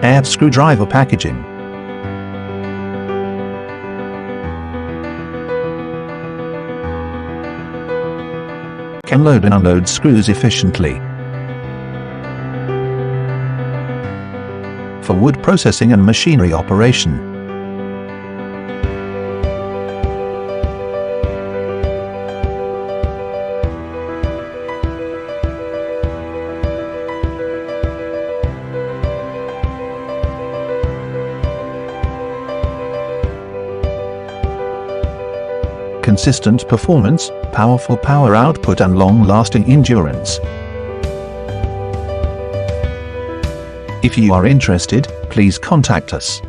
air screwdriver packaging. Can load and unload screws efficiently. For wood processing and machinery operation. Consistent performance, powerful power output and long-lasting endurance. If you are interested, please contact us.